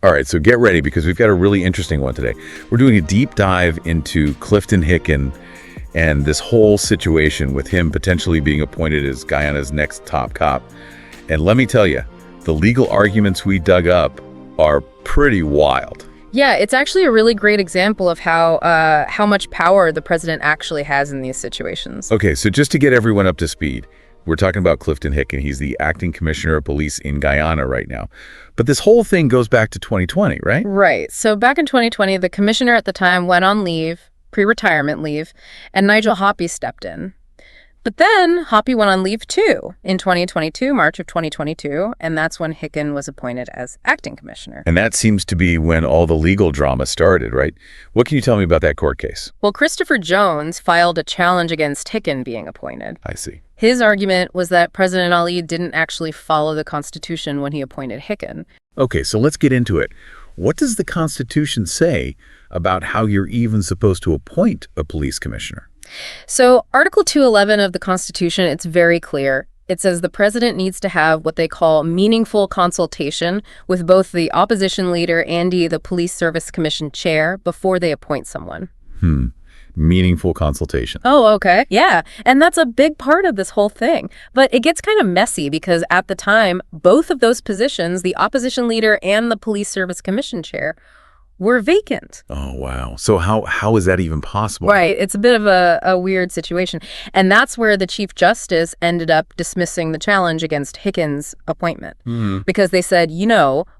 All right, so get ready because we've got a really interesting one today. We're doing a deep dive into Clifton Hicken and this whole situation with him potentially being appointed as Guyana's next top cop. And let me tell you, the legal arguments we dug up are pretty wild. Yeah, it's actually a really great example of how much power the president actually has in these situations. Okay, so just to get everyone up to speed, we're talking about Clifton Hicken. He's the acting commissioner of police in Guyana right now. But this whole thing goes back to 2020, right? Right. So back in 2020, the commissioner at the time went on leave, pre-retirement leave, and Nigel Hoppy stepped in. But then Hoppy went on leave too in 2022, March of 2022, and that's when Hicken was appointed as acting commissioner. And that seems to be when all the legal drama started, right? What can you tell me about that court case? Well, Christopher Jones filed a challenge against Hicken being appointed. I see. His argument was that President Ali didn't actually follow the Constitution when he appointed Hicken. Okay, so let's get into it. What does the Constitution say about how you're even supposed to appoint a police commissioner? So Article 211 of the Constitution, it's very clear. It says the president needs to have what they call meaningful consultation with both the opposition leader and the Police Service Commission chair before they appoint someone. Meaningful consultation. Oh, okay. Yeah. And that's a big part of this whole thing. But it gets kind of messy because at the time, both of those positions, the opposition leader and the Police Service Commission chair, were vacant. Oh, wow. So how is that even possible? Right. It's a bit of a weird situation. And that's where the Chief Justice ended up dismissing the challenge against Hicken's appointment. Because they said,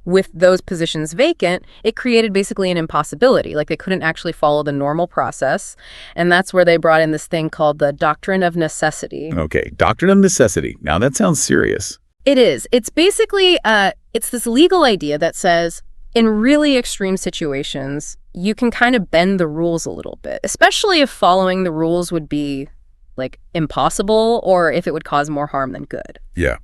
with those positions vacant, it created basically an impossibility. Like they couldn't actually follow the normal process. And that's where they brought in this thing called the doctrine of necessity. Okay. Doctrine of necessity. Now that sounds serious. It is. It's basically, it's this legal idea that says, in really extreme situations, you can kind of bend the rules a little bit, especially if following the rules would be, impossible or if it would cause more harm than good. Yeah.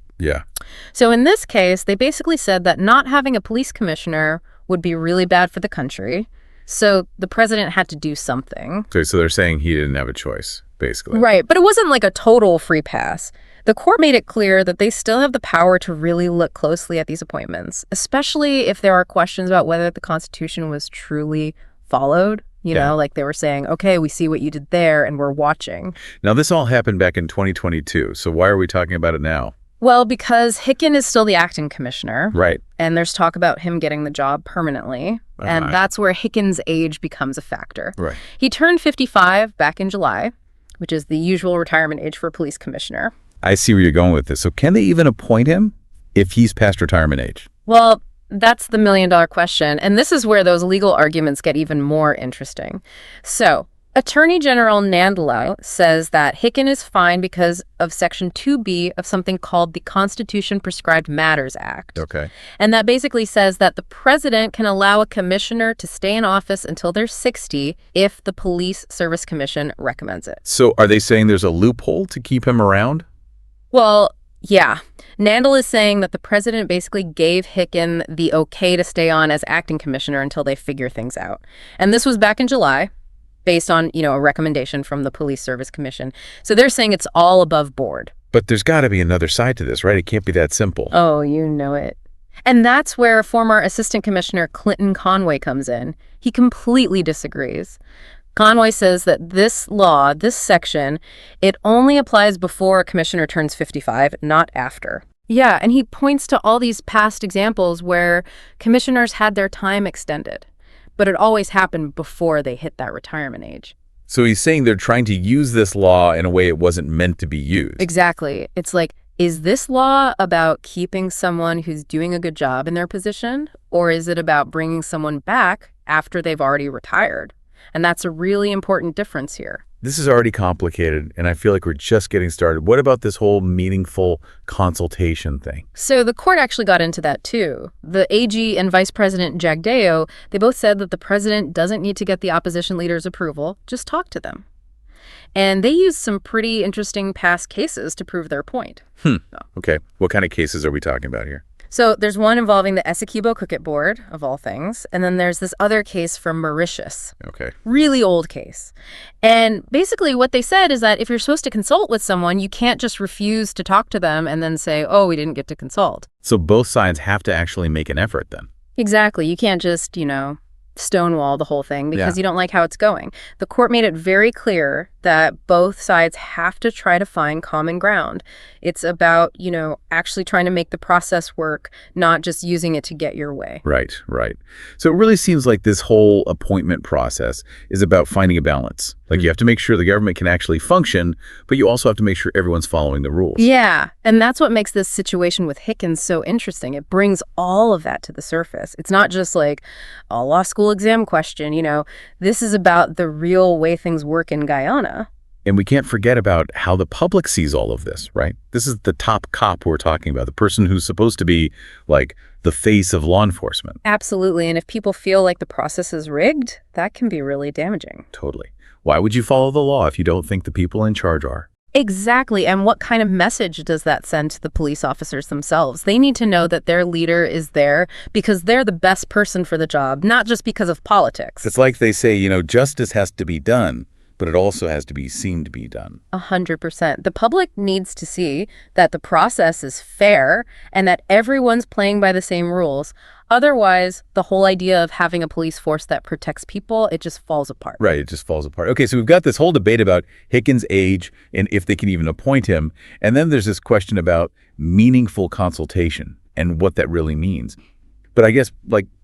So in this case, they basically said that not having a police commissioner would be really bad for the country. So the president had to do something. Okay, so they're saying he didn't have a choice, basically. Right, but it wasn't like a total free pass. The court made it clear that they still have the power to really look closely at these appointments, especially if there are questions about whether the Constitution was truly followed. Like they were saying, okay, we see what you did there and we're watching. Now, this all happened back in 2022, so why are we talking about it now? Well, because Hicken is still the acting commissioner. Right. And there's talk about him getting the job permanently. And that's where Hicken's age becomes a factor. Right. He turned 55 back in July, which is the usual retirement age for a police commissioner. I see where you're going with this. So can they even appoint him if he's past retirement age? Well, that's the million-dollar question. And this is where those legal arguments get even more interesting. So Attorney General Nandala says that Hicken is fine because of Section 2B of something called the Constitution Prescribed Matters Act. Okay. And that basically says that the president can allow a commissioner to stay in office until they're 60 if the Police Service Commission recommends it. So are they saying there's a loophole to keep him around? Well, yeah. Nandal is saying that the president basically gave Hicken the okay to stay on as acting commissioner until they figure things out. And this was back in July, based on, a recommendation from the Police Service Commission. So they're saying it's all above board. But there's got to be another side to this, right? It can't be that simple. Oh, you know it. And that's where former Assistant Commissioner Clinton Conway comes in. He completely disagrees. Conway says that this law, this section, it only applies before a commissioner turns 55, not after. Yeah, and he points to all these past examples where commissioners had their time extended, but it always happened before they hit that retirement age. So he's saying they're trying to use this law in a way it wasn't meant to be used. Exactly. It's like, is this law about keeping someone who's doing a good job in their position, or is it about bringing someone back after they've already retired? And that's a really important difference here. This is already complicated, and I feel like we're just getting started. What about this whole meaningful consultation thing? So the court actually got into that too. The AG and Vice President Jagdeo, they both said that the president doesn't need to get the opposition leader's approval, just talk to them. And they used some pretty interesting past cases to prove their point. Okay. What kind of cases are we talking about here? So there's one involving the Essequibo Cricket Board, of all things, and then there's this other case from Mauritius. Okay. Really old case. And basically what they said is that if you're supposed to consult with someone, you can't just refuse to talk to them and then say, oh, we didn't get to consult. So both sides have to actually make an effort then? Exactly. You can't just, stonewall the whole thing because Yeah. you don't like how it's going. The court made it very clear that both sides have to try to find common ground. It's about, actually trying to make the process work, not just using it to get your way. Right, right. So it really seems like this whole appointment process is about finding a balance. Like you have to make sure the government can actually function, but you also have to make sure everyone's following the rules. Yeah, and that's what makes this situation with Hicken so interesting. It brings all of that to the surface. It's not just like a law school exam question, This is about the real way things work in Guyana. And we can't forget about how the public sees all of this, right? This is the top cop we're talking about, the person who's supposed to be like the face of law enforcement. Absolutely, and if people feel like the process is rigged, that can be really damaging. Totally. Why would you follow the law if you don't think the people in charge are? Exactly, and what kind of message does that send to the police officers themselves? They need to know that their leader is there because they're the best person for the job, not just because of politics. It's like they say, justice has to be done, but it also has to be seen to be done. 100%. The public needs to see that the process is fair and that everyone's playing by the same rules. Otherwise, the whole idea of having a police force that protects people, it just falls apart. Right, it just falls apart. Okay, so we've got this whole debate about Hicken's age and if they can even appoint him. And then there's this question about meaningful consultation and what that really means. But I guess,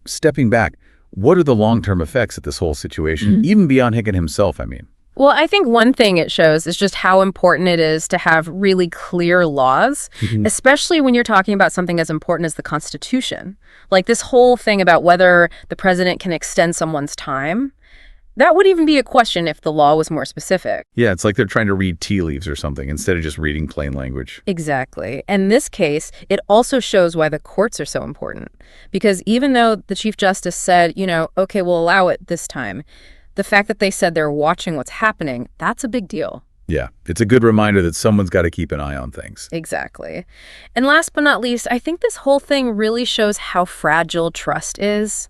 stepping back, what are the long-term effects of this whole situation, even beyond Hicken himself, I mean? Well, I think one thing it shows is just how important it is to have really clear laws, especially when you're talking about something as important as the Constitution. Like this whole thing about whether the president can extend someone's time, that would even be a question if the law was more specific. Yeah, it's like they're trying to read tea leaves or something instead of just reading plain language. Exactly. In this case, it also shows why the courts are so important. Because even though the Chief Justice said, okay, we'll allow it this time, the fact that they said they're watching what's happening, that's a big deal. Yeah, it's a good reminder that someone's got to keep an eye on things. Exactly. And last but not least, I think this whole thing really shows how fragile trust is.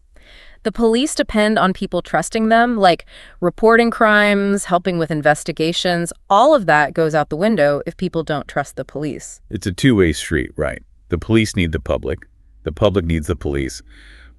The police depend on people trusting them, like reporting crimes, helping with investigations. All of that goes out the window if people don't trust the police. It's a two-way street, right? The police need the public needs the police.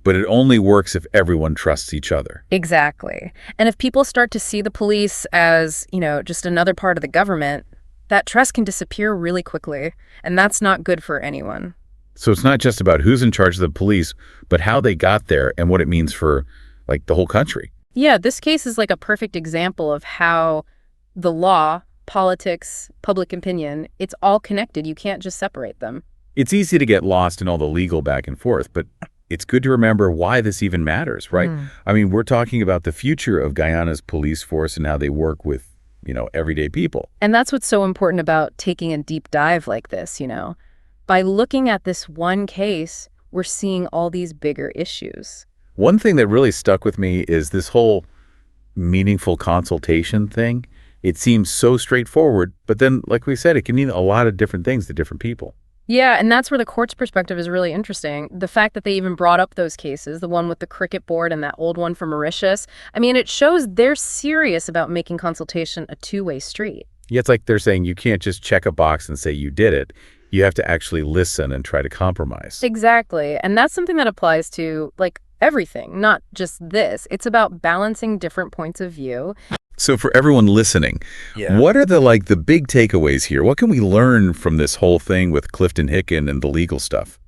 But it only works if everyone trusts each other. Exactly. And if people start to see the police as, just another part of the government, that trust can disappear really quickly. And that's not good for anyone. So it's not just about who's in charge of the police, but how they got there and what it means for, the whole country. Yeah, this case is like a perfect example of how the law, politics, public opinion, it's all connected. You can't just separate them. It's easy to get lost in all the legal back and forth, but it's good to remember why this even matters, right? I mean, we're talking about the future of Guyana's police force and how they work with, everyday people. And that's what's so important about taking a deep dive like this, By looking at this one case, we're seeing all these bigger issues. One thing that really stuck with me is this whole meaningful consultation thing. It seems so straightforward, but then, like we said, it can mean a lot of different things to different people. Yeah, and that's where the court's perspective is really interesting. The fact that they even brought up those cases, the one with the cricket board and that old one from Mauritius, it shows they're serious about making consultation a two-way street. Yeah, it's like they're saying you can't just check a box and say you did it. You have to actually listen and try to compromise. Exactly, and that's something that applies to, everything, not just this. It's about balancing different points of view. So for everyone listening, what are the big takeaways here? What can we learn from this whole thing with Clifton Hicken and the legal stuff?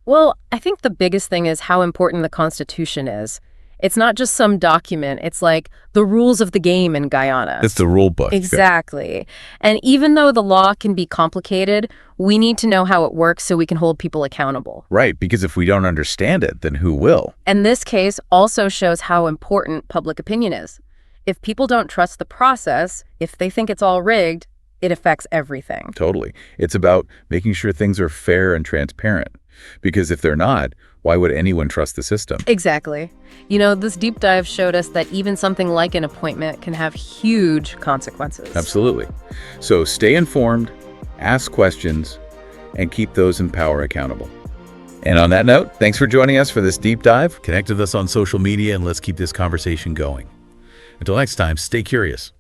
Well, I think the biggest thing is how important the Constitution is. It's not just some document. It's like the rules of the game in Guyana. It's the rule book. Exactly. And even though the law can be complicated, we need to know how it works so we can hold people accountable. Right, because if we don't understand it, then who will? And this case also shows how important public opinion is. If people don't trust the process, if they think it's all rigged, it affects everything. Totally. It's about making sure things are fair and transparent. Because if they're not, why would anyone trust the system? Exactly. This deep dive showed us that even something like an appointment can have huge consequences. Absolutely. So stay informed, ask questions, and keep those in power accountable. And on that note, thanks for joining us for this deep dive. Connect with us on social media and let's keep this conversation going. Until next time, stay curious.